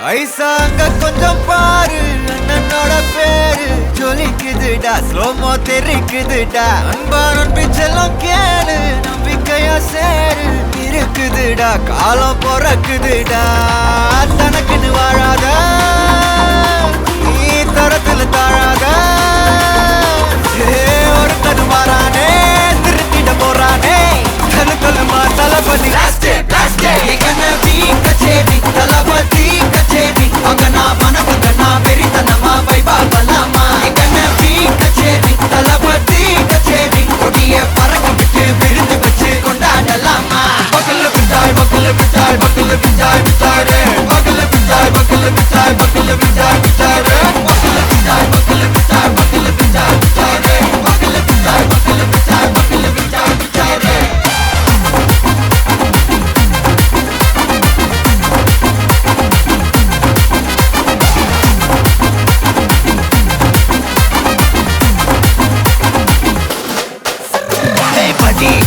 ஐசா அங்க கொஞ்சம் பாரு அண்ணனோட பேரு ஜொலிக்குதுடா ஸ்லோமோ தெரிக்குதுடா அன்பா நம்பிச்செல்லாம் கேளு நம்பிக்கையா சேரு இருக்குதுடா காலம் பிறக்குதுடா தனக்குன்னு வாழாத நீ தரத்துல தாழாத ஒருத்தன் மாறானே திருத்திட போறானே கலுமா தளபதி கச்சேரி தளபதி கச்சேரி அங்கனா மனவங்கனா வெறித்தனமா வைபா பலாமா கச்சேரி தளபதி கச்சேரி கொடிய பறக்க விட்டு விருந்து வச்சு கொண்டாடலாமா பக்கல்ல விட்டாய் பக்கல்ல விட்டாய் பக்கல்ல விட்டாய் விட்டாரே பக்கல்ல விட்டாய் பக்கல்ல விட்டாய் பக்கல்ல விட்டாய் விட்டாரே பக்கல்ல விட்டாய் பக்கல்ல விட்டாய் பக்கல்ல விட்டாய் விட்டாரே பக்கல்ல விட்டாய் பக்கல்ல விட்டாய் பக்கல்ல விட்டாய் விட்டாரே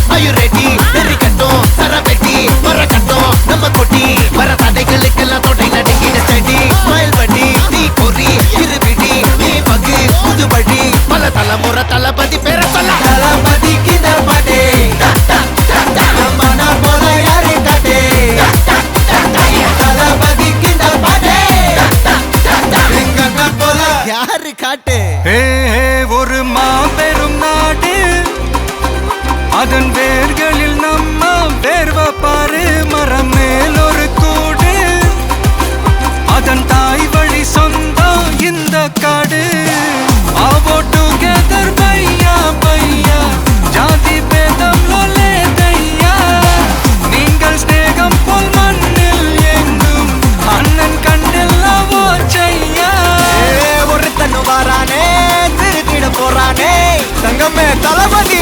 Are you ready? Very கட்டும் சரவெட்டி வர கட்டும் நம்ம கொட்டி வர தடைகளுக்கெல்லாம் தொடை நடுங்கிட ஸ்டடி ஸ்மைல் பண்ணி நீ பொறி இருவிடி நீ பகு புதுபடி பல தலைமுறை தளபதி பேர சொல்ல தளபதிக்கு இந்த பாட்டே மனா போல யாரு காட்டே தளபதிக்கு இந்த பாட்டே எங்க போல யாரு காட்டு ஒரு மாபெரும் நாடு அதன் வேர்களில் நம்ம வேர்வ பாரு மரம் மேல் ஒரு கூடு அதன் தாய் வழி சொந்தம் இந்த காடு ஆவோ டுகெதர் பையா பையா ஜாதி பேதம் லோலே தையா நீங்கள் ஸ்நேகம் போல் மண்ணில் எங்கும் அண்ணன் கண்டெல்லவோ செய்யா ஒரு தன்னு வாரானே திருத்திட போறானே தங்கமே தளபதி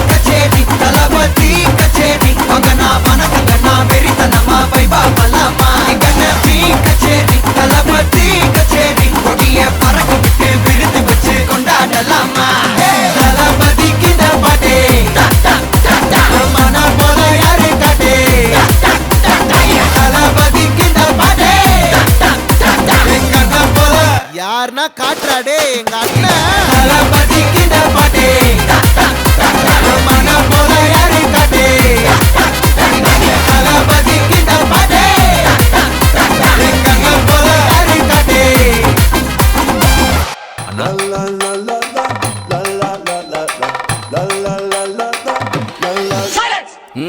கச்சேரி தளபதி கச்சேரி அங்கனா வனகங்கனா வெறித்தனமா வைபா பலாமா கச்சேரி தளபதி கச்சேரி கொடிய பறக்க விட்டு விருந்து வச்சு கொண்டாடலாமா தளபதிக்கு இந்த பாட்டே மனா போல யாரு காட்டே தளபதிக்கு இந்த பாட்டே எங்க அண்ணன் போல யாருன்னா காட்டுறாடே எங்க அண்ணன் தளபதிக்கு இந்த பாட்டே மனா போல யாரு காட்டே தளபதிக்கு இந்த பாட்டே எங்க அண்ணன் போல யாரு காட்டே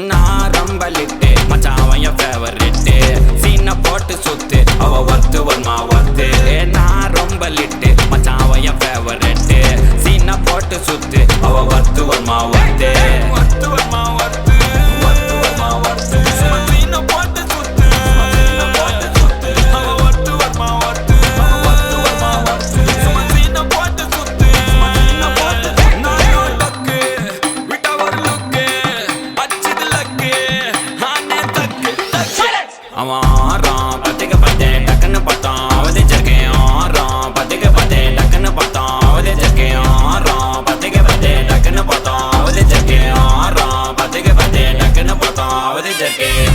நான் ரொம்ப லிட்டு மச்சான் என் ஃபேவரெட்டு சீனை போட்டு சுத்து அவ ஒர்த்து வருமா ஒர்த்து நான் ரொம்ப லிட்டு மச்சான் என் ஃபேவரெட்டு சீனை போட்டு சுத்து அவ ஒர்த்து வருமா ஒர்த்து ஒர்த்து வருமா ஒர்த்து ஒர்த்து வருமா ஒர்த்து சீனை போட்டு சுத்து போட்டு சுத்து அவ ஒர்த்து வருமா ஒர்த்து ஒர்த்து வருமா ஒர்த்து சீனை போட்டு சுத்து போட்டு நான் லக்கு விட்டா ஒரு லுக்கு அச்சிது லக்கு ஆனே தக்கு அவன் ஆறான் பத்திக்க பத்தே டக்குன்னு பார்த்தான் அவதே ஜர்க்கேன் ஆறான் பத்திக்க பத்தே டக்குன்னு பார்த்தான் அவதே ஜர்க்கேன் ஆறான் பத்திக்க பத்தே டக்குன்னு பார்த்தான் அவதே ஜர்க்கேன் ஆறான் பத்திக்க பத்தே டக்குன்னு பார்த்தான் அவதே ஜர்க்கேன்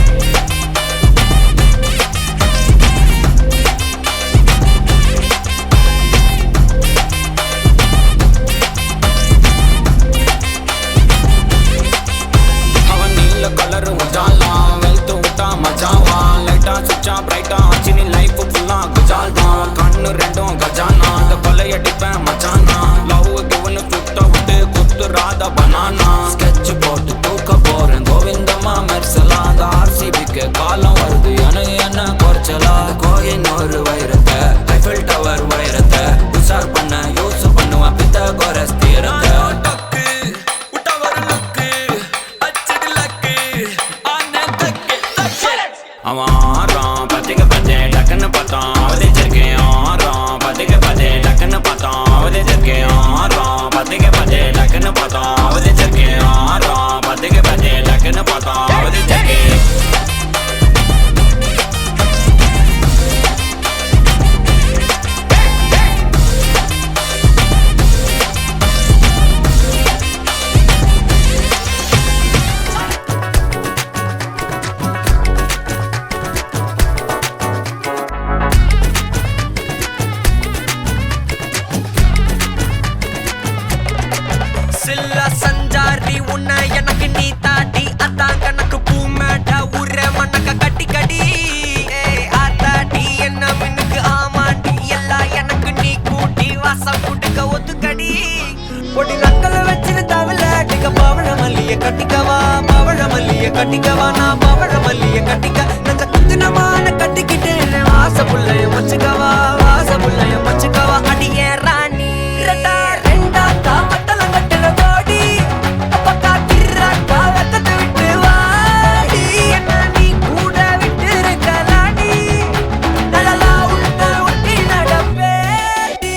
அவன் நீல கலரு உஜாலாம் வெல்த்து விட்டா மஜாவான் லைட்டா சுச்சா பிரைட்டா ஆச்சினி லைஃப் ஃபுல்லா குஜால் தான் கண்ணு ரெண்டும் கஜானா அந்த கொலையடிப்பேன் மச்சானா லவ் கிவனு சுத்த விட்டு குத்துறாத பனானா ஸ்கெட்ச் போட்டு தூக்க போறேன் கோவிந்தமா மெர்சலா அந்த ஆர்சிபிக்கு காலம் வருது என்ன குறைச்சலா கோயினூர் வைரத்தை ஐஃபில் டவர் வைரத்தை உஷார் பண்ண யூஸ் பண்ணுவேன் பித்த கோரஸ் தீரத்தை அவன் ஆறான் பத்திக்க பத்தே டக்குன்னு பார்த்தான் அவதே ஜர்க்கேன் ஆறான் பத்திக்க பத்தே டக்குன்னு பார்த்தான் அவதே ஜர்க்கேன் ஆறான் பத்திக்க பத்தே டக்குன்னு பார்த்தான் அவதே ஜர்க்கேன் ஆறான் பத்திக்க பத்தே டக்குன்னு பார்த்தான் அவதே ஜர்க்கேன் கட்டிக்கவா நான் பவழ மல்லிய கட்டிக்க நஞ்ச குத்துனமான கட்டிக்கிட்டு வாச புள்ளைய வச்சுக்கவா வாச புள்ளைய வச்சுக்கவா அடியே ராணி ரெண்டா காமத்தல கட்டுற கோடி அப்பக்கா கிராக்கா வெத்தத்தை விட்டு வாடி என்ன நீ கூட விட்டு இருக்கலாடி நலலா உள்ள ஒட்டி நடப்பேடி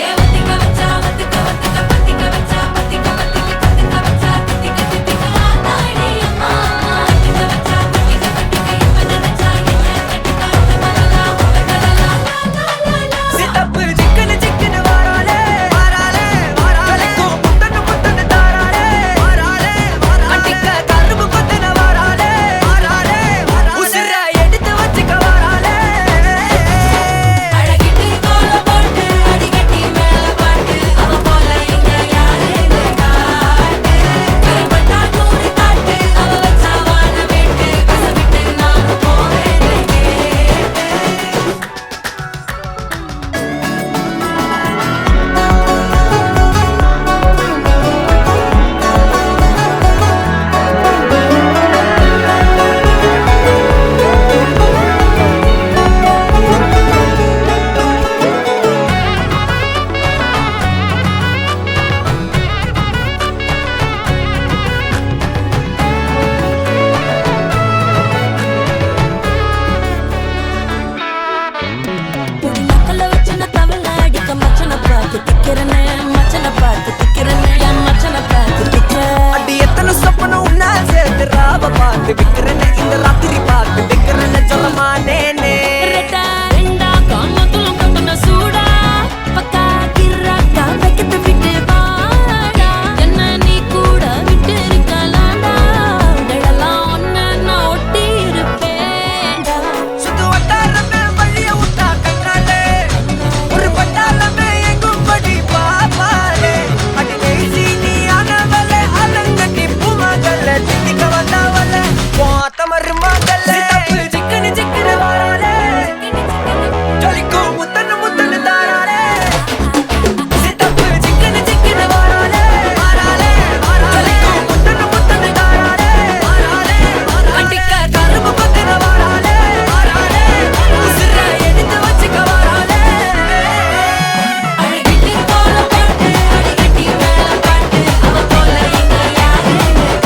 ஏவத்திக்க வச்சா வத்திக்க வத்திக்க பத்திக்க வச்சா பத்திக்க வத்திக்க பத்திக்க வச்சா தித்திக்க தித்திக்க ஆத்தாடி அம்மா தித்திக்க வச்சா பத்திக்க பத்திக்க இப்ப நினைச்சா என்ன கட்டிக்கா வரலா வரலா சிட்டப்பு சிக்கன வாராலே வாராலே வாராலே முத்தன முத்தன தாராலே வாராலே வாராலே அட்டிக்க கரும்பு கொத்தன வாராலே வாராலே வாராலே உசிர எடுத்து வச்சுக்க வாராலே அழகிட்டு கோல போட்டு அடிகட்டி மேல பாட்டு அவ போல இங்க யாரே காட்டு கருப்பட்டா தூரி காட்டு அவ வச்சா வான வேட்டு கசவிட்டு நான் போவேன் புடி நக்கல வச்சன தவள அடிக்க மச்சன பார்த்து திக்கிறனே மச்சன பார்த்து திக்கிறனே என் மச்சன பார்த்து திக்கிற அடி எத்தனை சொப்பனம் உன்னா சேர்த்து ராவ பார்த்து விக்கிறேன்னு இந்த ராத்திரி பார்த்து விக்கிறேன்னு சொல்ல மாட்டேனே ரெட்டா ரெண்டா காமத்துல கட்டன சூடா பக்கா கிராக்கா வைக்கத்து விட்டு பாடா என்ன நீ கூட விட்டு இருக்கலாம்டா நிழலாம் ஒன்ன நான் ஒட்டி இருப்பேன்டா சுத்து வட்டாரமே வழிய விட்டா கண்ணாலே ஒரு பட்டாளமே எங்கும் படி பாப்பாலே அடி தேசி நீ ஆனவளே அலங்கட்டி பூமகள திட்டிக்க வந்தவளே போத்தமரு மகளே சிக்கன வாராலே ஜொலிக்கும் முத்தன முத்தன தாராலே சிட்டப்பு சிக்கன வாராலே வாராலே வாராலே ஜொலிக்கும் முத்தன முத்தன தாராலே வாராலே அட்டிக்க கரும்பு கொத்தன வாராலே வாராலே உசிர எடுத்து வச்சுக்க வாராலே அழகிட்டு கோல போட்டு அடிகட்டி மேல பாட்டு அவ போல இங்க யாரே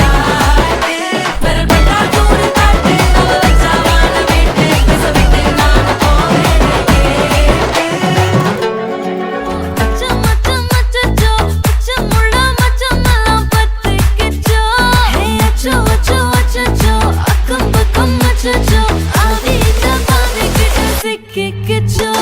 காட்டு பெரும்பட்டா தூரி காட்டு அவ வச்சா வான வேட்டு கசவிட்டு நான் போவேன் மச்சமச்சோ மச்சமுள்ள மச்சமெல்லாம் பத்திக்கிச்சோ ஹே அச்சோ அச்சோ அச்சோ அக்கம் பக்கம் அச்சோ ஆவித பாவிக்கிட்டு சிக்கிக்கிச்சோ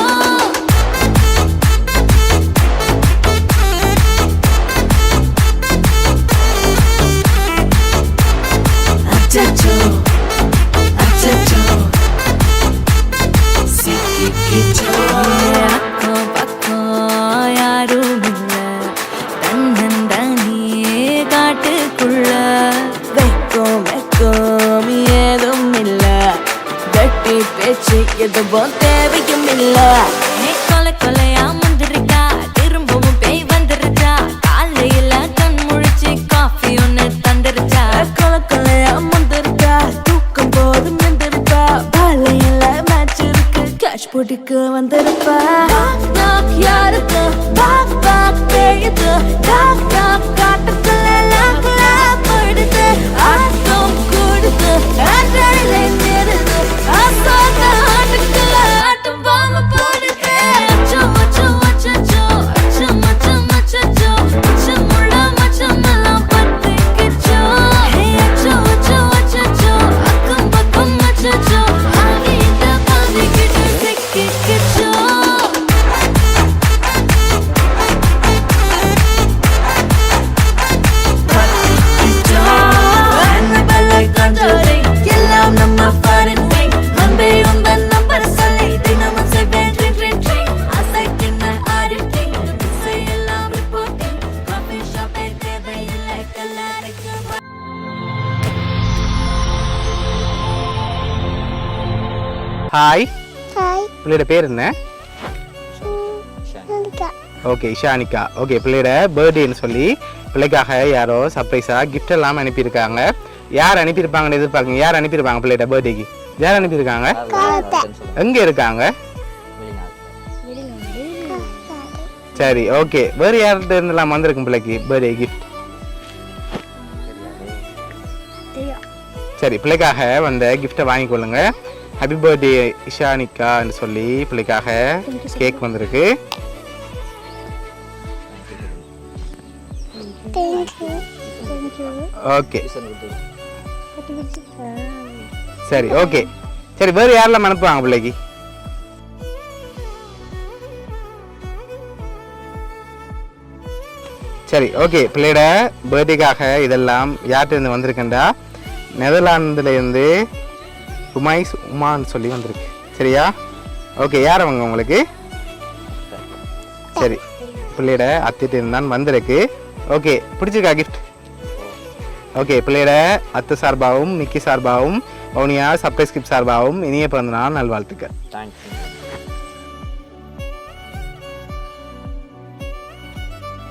அச்சச்சோ அச்சச்சோ சிக்கிக்கிச்சோ அக்கம் பக்கம் யாரும் இல்ல தன்னந்தனியே காட்டுக்குள்ள வெக்கம் வெக்கம் ஏதும் இல்ல கட்டி பேச்சு எதுவும் தேவையும் இல்ல கொலை கொலையா முந்திருக்கா திரும்பவும் பேய் வந்துருச்சா காலையில கண் முழிச்சு காஃபி ஒன்னு தந்துருச்சா கொலை கொலையா முந்திருக்கா தூக்கம் போதும் நின்றிருப்பா பாலையில மேட்ச் இருக்கு கேஷ் போட்டுக்கு வந்திருப்பா நாக் யாருக்கு பாக் பாக் பேயுது டாக் டாக் காட்டுக்குள்ள லாக்ல படுது ஆட்டம் கூடுது ஆட்டாயில நிறுது ஆசாத ஆட்டுக்குள்ள ஆட்டம் பாம போடுது அச்சோ அச்சோ அச்சோ அச்சம் அச்சம் அச்சோ அச்சமுள்ள மச்சமெல்லாம் பத்திக்கிச்சோ ஹே அச்சோ அச்சோ அச்சோ அக்கம் பக்கம் அச்சோ ஆவித பாவிக்கிட்டு சிக்கிக்கிச்சோ எல்லாம் நம்ம பாருங்க நம்பே உங்கள் நம்பர் சொல்லி தினமும் செய்வேன் அசைக்கின்ற ஆடிட்டிங் எல்லாம் ரிப்போர்ட்டிங் காஃபி ஷாப்பே தேவையில்லை கல்லறைக்கு ஹாய் ஹாய் பிள்ளையோட பேர் என்ன? அனிகா ஓகே ஷானிகா. ஓகே பிள்ளையோட பர்த்டேன்னு சொல்லி பிள்ளைக்காக யாரோ சர்ப்ரைஸாக கிஃப்ட் எல்லாம் அனுப்பியிருக்காங்க. யார் அனுப்பியிருப்பாங்கன்னு எதிர்பார்க்குங்க? யார் அனுப்பியிருப்பாங்க பிள்ளைகிட்ட பர்த்டேக்கு? யார் அனுப்பியிருக்காங்க? எங்க இருக்காங்க? சரி ஓகே. வேறு யார்கிட்ட இருந்தெல்லாம் வந்திருக்கும் பிள்ளைக்கு பர்த்டே கிஃப்ட்? சரி, பிள்ளைக்காக வந்த கிஃப்டை வாங்கிக்கொள்ளுங்க. ஹாப்பி பர்த்டே இஷானிகான்னு சொல்லி பிள்ளைக்காக கேக் வந்திருக்கு. ஓகே சரி ஓகே. சரி, வேறு யாரெல்லாம் அனுப்புவாங்க பிள்ளைக்கு? சரி ஓகே. பிள்ளையோட பர்த்டேக்காக இதெல்லாம் யார்கிட்ட இருந்து வந்திருக்கேன்டா, நெதர்லாந்துலேருந்து உமான்னு சொல்லி வந்திருக்கு. சரியா? ஓகே. யார் அவங்க உங்களுக்கு? சரி, பிள்ளையோட அத்திட்டு இருந்தான் வந்திருக்கு. ஓகே, பிடிச்சிருக்கா கிஃப்ட்? ஓகே, பிள்ளையோட அத்தை சார்பாகவும் நிக்கி சார்பாகவும் வவுனியா சர்ப்ரைஸ் கிஃப்ட் சார்பாகவும் இனிய பிறந்த நாள் நல்வாழ்த்துக்கள். தேங்க்யூ.